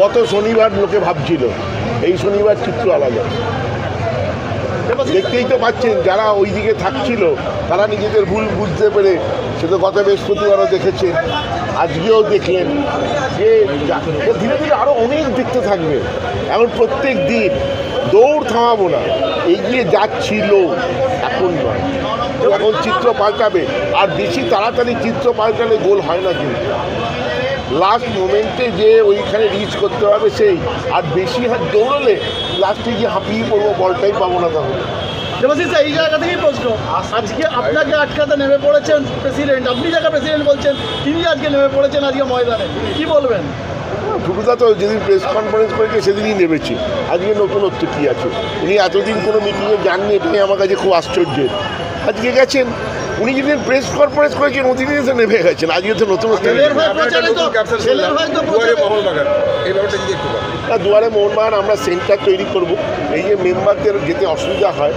গত শনিবার লোকে ভাবছিল, এই শনিবার চিত্র আলাদা। দেখতেই তো পাচ্ছেন যারা ওই দিকে থাকছিল তারা নিজেদের ভুল বুঝতে পেরে, সে তো গত বৃহস্পতিবারও দেখেছেন, আজকেও দেখলেন যে ধীরে ধীরে আরও অনেক দেখতে থাকবে। এখন প্রত্যেক দিন দৌড় থামাবো না, এগিয়ে যাচ্ছিল, এখন নয়। এখন চিত্র পাল্টাবে, আর বেশি তাড়াতাড়ি চিত্র পাল্টালে গোল হয় না কিন্তু। লাস্ট মোমেন্টে যে ওইখানে রিচ করতে হবে সেই, আর বেশি হাত দৌড়লে লাস্টে গিয়ে হাঁপিয়ে পড়বো, বলটাই পাবো না তখন। দেবাশিস এই জায়গা থেকেই প্রশ্ন, আজকে আপনাকে আটকাতে নেমে পড়েছেন প্রেসিডেন্ট, আপনি যাকে প্রেসিডেন্ট বলছেন তিনি আজকে নেমে পড়েছেন আজকে ময়দানে, কি বলবেন? টুকুদা তো যেদিন প্রেস কনফারেন্স করেছে সেদিনই নেমেছে, আজকে নতুনত্ব কী আছে? উনি এতদিন কোনো মিটিংয়ে যাননি, এটাই আমার কাছে খুব আশ্চর্যের। আজকে গেছেন, উনি যেদিন প্রেস কনফারেন্স করেছেন ওদিনই এসে নেমে গেছেন, আজকে তো নতুনত্ব। দুয়ারে মোহনবাগান আমরা সেন্টার তৈরি করব। এই যে মেম্বারদের যেতে অসুবিধা হয়,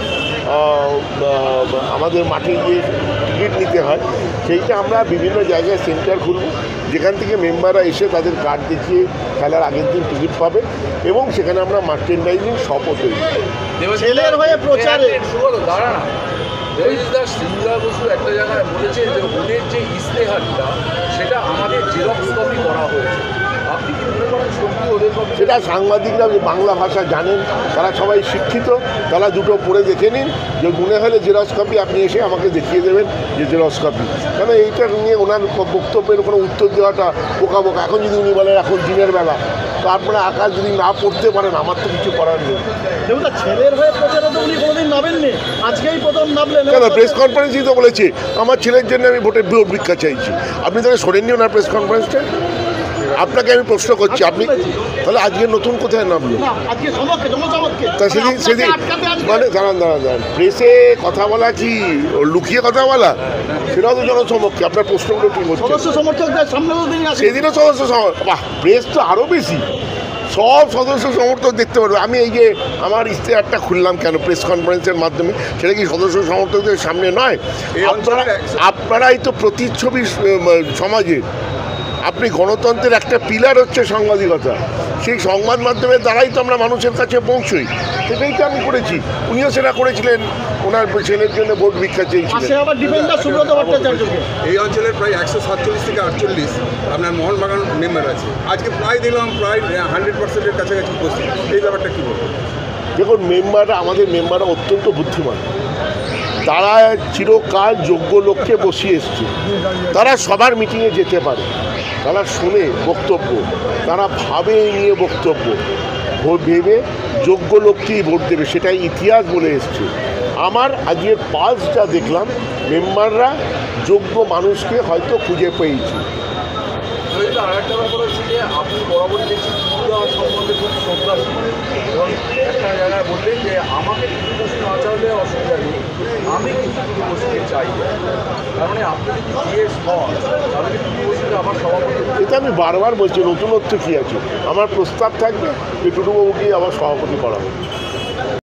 আমাদের মাঠে গিয়ে টিকিট নিতে হয়, সেইটা আমরা বিভিন্ন জায়গায় সেন্টার খুলব, যেখান থেকে মেম্বাররা এসে তাদের কার্ড দেখিয়ে খেলার আগের দিন টিকিট পাবে, এবং সেখানে আমরা মার্চেন্ডাইজিং শপও তৈরি করব। ছেলের হয়ে প্রচারে সিঙ্গা বসু একটা জায়গায় বলেছেন যে ওদের যে ইস্তেহারটা সেটা আমাদের জেরক্স কপি করা হয়েছে, আপনি কি মনে করেন সত্যি ওদের কপি? সেটা সাংবাদিকরা যে বাংলা ভাষা জানেন, তারা সবাই শিক্ষিত, তারা দুটো পড়ে দেখে নিন, যে মনে হলে জেরক্স কপি আপনি এসে আমাকে দেখিয়ে দেবেন যে জেরক্স কপি। কেন এইটা নিয়ে ওনার বক্তব্যের কোনো উত্তর দেওয়াটা বোকা। এখন যদি উনি বলেন এখন দিনের বেলা, তো আপনারা আকাশ যদি না পড়তে পারেন আমার তো কিছু করার নেই। দেখুন ছেলের হয়ে প্রচারে তো উনি কোনোদিন নামেননি, আজকেই প্রথম নামলেন। কেন প্রেস কনফারেন্সই তো বলেছে আমার ছেলের জন্য আমি ভোট ভিক্ষা চাইছি। আপনি তাহলে শোনেননি ওনার প্রেস কনফারেন্সটা? আপনাকে আমি প্রশ্ন করছি, আপনি তাহলে আজকে নতুন কোথায় নামলো? তা সেদিন মানে দাঁড়ান, প্রেসে কথা বলা কি লুকিয়ে কথা বলা? সেটাও তো জনসমক্ষে। আপনার প্রশ্নগুলো ঠিক হচ্ছে। সেদিনও সদস্য বাহ, প্রেস তো আরও বেশি, সব সদস্য সমর্থক দেখতে পারবে। আমি এই যে আমার ইশতেহারটা খুললাম কেন প্রেস কনফারেন্সের মাধ্যমে, সেটা কি সদস্য সমর্থকদের সামনে নয়? আপনারাই তো প্রতিচ্ছবি সমাজের। আপনি গণতন্ত্রের একটা পিলার হচ্ছে সাংবাদিকতা, সেই সংবাদ মাধ্যমের দ্বারাই তো আমরা মানুষের কাছে পৌঁছই। সেটাই তো আমি করেছি, উনিও সেটা করেছিলেন, ওনার ছেলের জন্য ভোট ভিক্ষা চেয়েছিলেন। এই অঞ্চলের প্রায় 147 থেকে 48 আপনার মোহনবাগান মেম্বার আছে, আজকে প্রায় দিলাম প্রায় 100%-এর কাছাকাছি উপস্থিত। এই ব্যাপারটা কী বলবো? দেখুন, আমাদের মেম্বাররা অত্যন্ত বুদ্ধিমান, তারা চিরকাল যোগ্য লোককে বসিয়ে এসছে, তারা সবার মিটিংয়ে যেতে পারে, তারা শোনে বক্তব্য, তারা ভাবে নিয়ে বক্তব্য, ভোট ভেবে যোগ্য লোককেই ভোট দেবে, সেটাই ইতিহাস বলে এসছে। আমার আজকের পালসটা দেখলাম, মেম্বাররা যোগ্য মানুষকে হয়তো খুঁজে পেয়েছে। আর একটা ব্যাপার হচ্ছে যে আপনি বরাবরই দেখছি সম্বন্ধে খুব শ্রদ্ধাশীল, এবং একটা জায়গায় বললেন যে আমাকে টিকিট না চাইলে অসুবিধা নেই, আমি কিন্তু টিকিট চাই। তার মানে আপনি যদি জিএস হন তাহলে টিকিট আমার সভাপতি। এটা আমি বারবার বলছি, নতুনত্ব কী আছে? আমার প্রস্তাব থাকবে যে টুটুবাবুকেই আবার সভাপতি করা হবে।